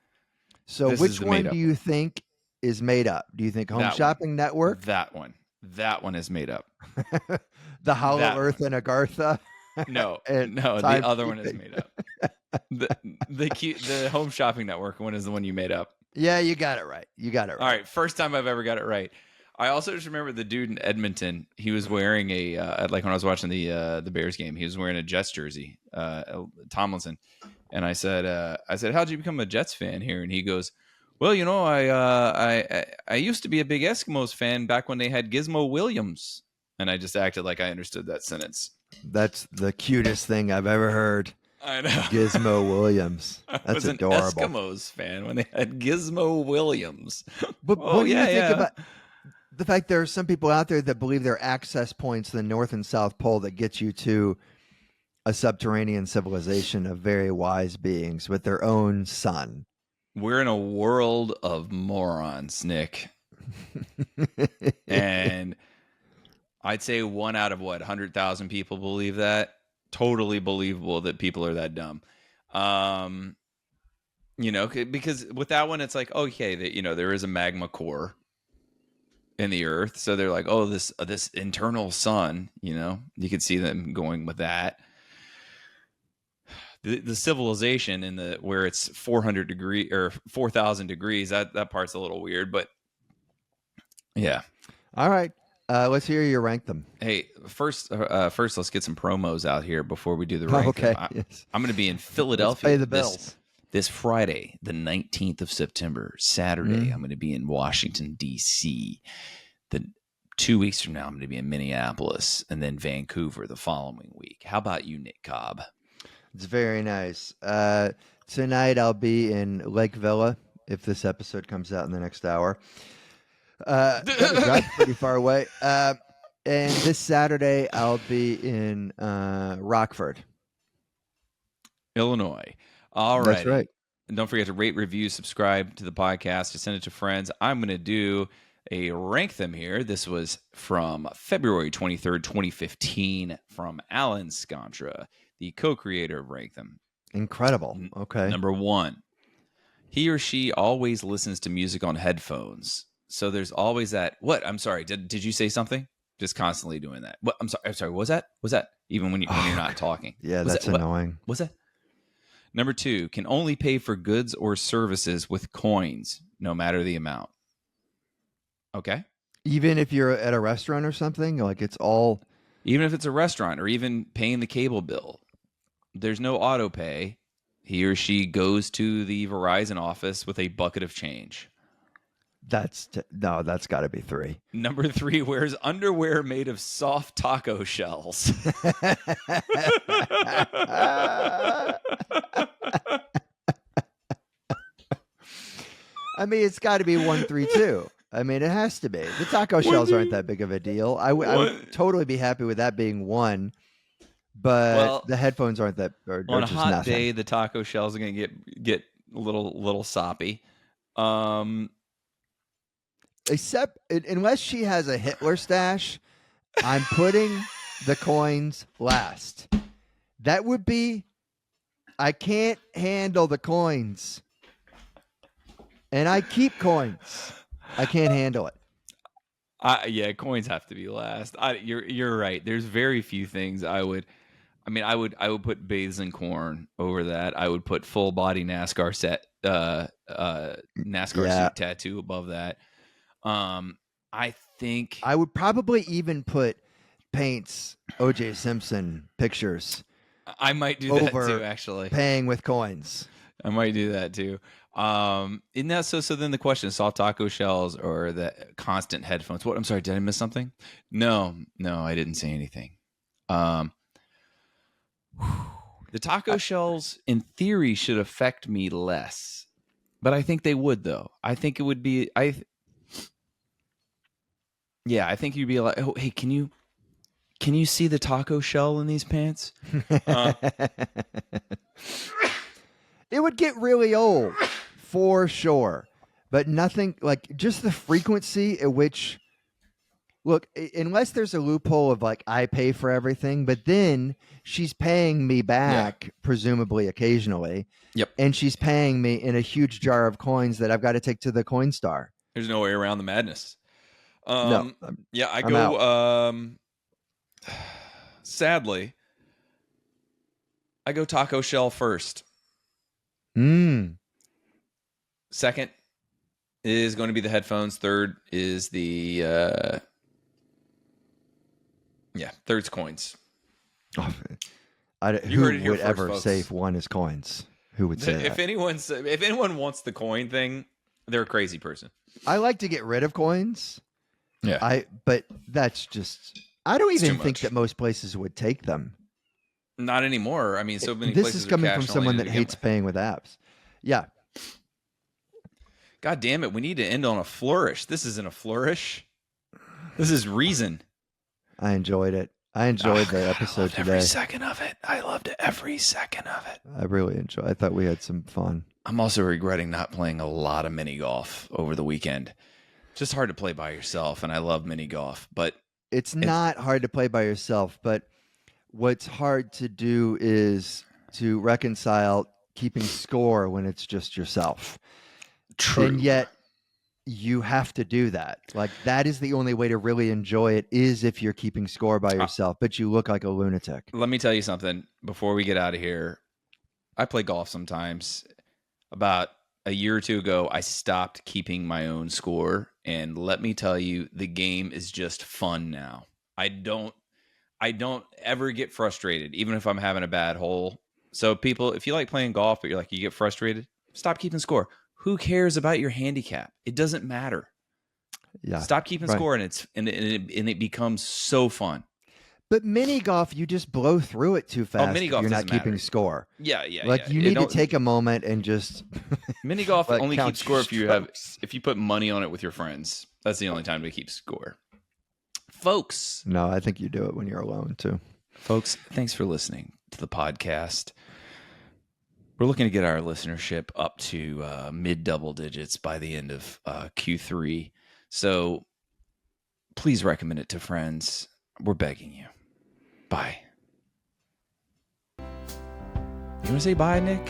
So This which is the one made do you think is made up? Do you think Home That Shopping one. Network, That one is made up. the Hollow That Earth and Agartha? No, And no, the other timekeeping. one is made up. The Home Shopping Network one is the one you made up. Yeah, you got it right. You got it right. All right, first time I've ever got it right. I also just remember the dude in Edmonton. He was wearing like when I was watching the Bears game, he was wearing a Jets jersey, Tomlinson. And I said, how'd you become a Jets fan here? And he goes, well, you know, I used to be a big Eskimos fan back when they had Gizmo Williams. And I just acted like I understood that sentence. That's the cutest thing I've ever heard. I know. Gizmo Williams. I That's was adorable. an Eskimos fan when they had Gizmo Williams. But what do you think about the fact there are some people out there that believe there are access points to the North and South Pole that get you to a subterranean civilization of very wise beings with their own sun? We're in a world of morons, Nick. And I'd say 1 out of 100,000 people believe that. Totally believable that people are that dumb. You know, because with that one, it's like, okay, that, you know, there is a magma core in the earth. So they're like, oh, this internal sun, you know, you could see them going with that. The civilization in where it's 400 degree or 4,000 degrees, that part's a little weird, but yeah. All right. Let's hear you rank them. Hey, first, let's get some promos out here before we do the rank. Okay. Yes. I'm going to be in Philadelphia. Let's pay the bills. This Friday, the 19th of September. Saturday, I'm going to be in Washington, D.C. 2 weeks from now, I'm going to be in Minneapolis, and then Vancouver the following week. How about you, Nick Cobb? It's very nice. Tonight I'll be in Lake Villa if this episode comes out in the next hour. That's pretty far away. And this Saturday I'll be in Rockford, Illinois. All right. That's right. And don't forget to rate, review, subscribe to the podcast, to send it to friends. I'm going to do a rank them here. This was from February 23rd, 2015 from Alan Scontra, the co-creator of Rank Them. Incredible. Okay. Number 1, he or she always listens to music on headphones. So there's always that. What? I'm sorry. Did you say something? Just constantly doing that. What? I'm sorry. Was that? Even when you're not talking? Yeah, that's annoying. What's that? Number 2, can only pay for goods or services with coins, no matter the amount. Okay. Even if you're at a restaurant or something, like it's all. Even if it's a restaurant or even paying the cable bill, there's no auto pay. He or she goes to the Verizon office with a bucket of change. That's got to be 3. Number 3, wears underwear made of soft taco shells. I mean, it's got to be 1, 3, 2. I mean, it has to be. The taco shells aren't that big of a deal. I would totally be happy with that being 1, but the headphones aren't that. On a just hot nothing. day, the taco shells are going to get a little soppy. Except unless she has a Hitler stash, I'm putting the coins last. That would be. I can't handle the coins. And I keep coins. I can't handle it. Yeah, coins have to be last. You're right. There's very few things I would put bathes in corn over that. I would put full body NASCAR suit tattoo above that. I think I would probably even put Paint's O.J. Simpson pictures. I might do that too, actually. Paying with coins. I might do that too. Isn't that so then the question is soft taco shells or the constant headphones? What? I'm sorry, did I miss something? No, I didn't say anything. The taco shells in theory should affect me less, but I think they would though. I think it would be I think you'd be like, oh, hey, can you see the taco shell in these pants? It would get really old, for sure. But nothing like just the frequency at which. Look, unless there's a loophole of like I pay for everything, but then she's paying me back, presumably occasionally. Yep. And she's paying me in a huge jar of coins that I've got to take to the Coinstar. There's no way around the madness. No. I go. Sadly, I go taco shell first. Second is going to be the headphones. Third is the third's coins. Oh, You heard it here would first, ever folks. say one is coins? Who would say that? If anyone wants the coin thing, they're a crazy person. I like to get rid of coins. Yeah. But that's just. I don't even think much. that most places would take them. Not anymore. I mean, so many This places is coming are from cash someone only that to begin hates with. paying with apps. Yeah. God damn it. We need to end on a flourish. This isn't a flourish. This is reason. I enjoyed it. I enjoyed the episode today. Every second of it. I loved every second of it. I really enjoyed. I thought we had some fun. I'm also regretting not playing a lot of mini golf over the weekend. Just hard to play by yourself, and I love mini golf, but It's not hard to play by yourself, but what's hard to do is to reconcile keeping score when it's just yourself. true. And yet you have to do that. Like that is the only way to really enjoy it is if you're keeping score by yourself, but you look like a lunatic. Let me tell you something before we get out of here. I play golf sometimes. About a year or two ago, I stopped keeping my own score. And let me tell you, the game is just fun now. I don't ever get frustrated, even if I'm having a bad hole. So people, if you like playing golf, but you get frustrated, stop keeping score. Who cares about your handicap? It doesn't matter. Yeah. Stop keeping score, and it becomes so fun. But mini golf, you just blow through it too fast. Mini golf you're not doesn't keeping matter. score. Yeah. Like you need to take a moment and just mini golf like only count keeps score your if you put money on it with your friends. That's the only time to keep score. Folks. No, I think you do it when you're alone too. Folks, thanks for listening to the podcast. We're looking to get our listenership up to mid double digits by the end of Q3. So please recommend it to friends. We're begging you. Bye. You want to say bye, Nick?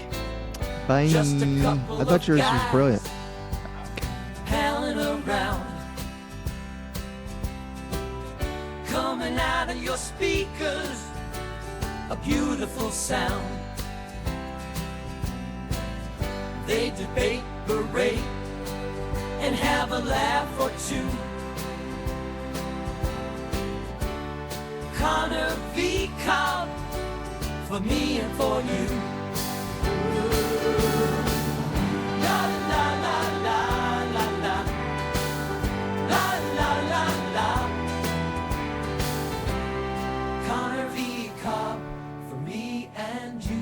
Bye. I thought yours was brilliant. Howling around, coming out of your speakers, a beautiful sound. They debate, berate, and have a laugh or two. Conner v. Cobb, for me and for you. La la la la la la, la la la la. Conner v. Cobb, for me and you.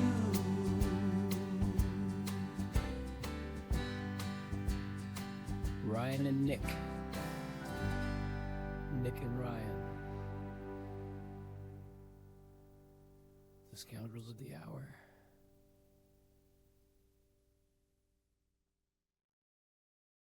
Ryan and Nick. Nick and Ryan. The Scoundrels of the Hour.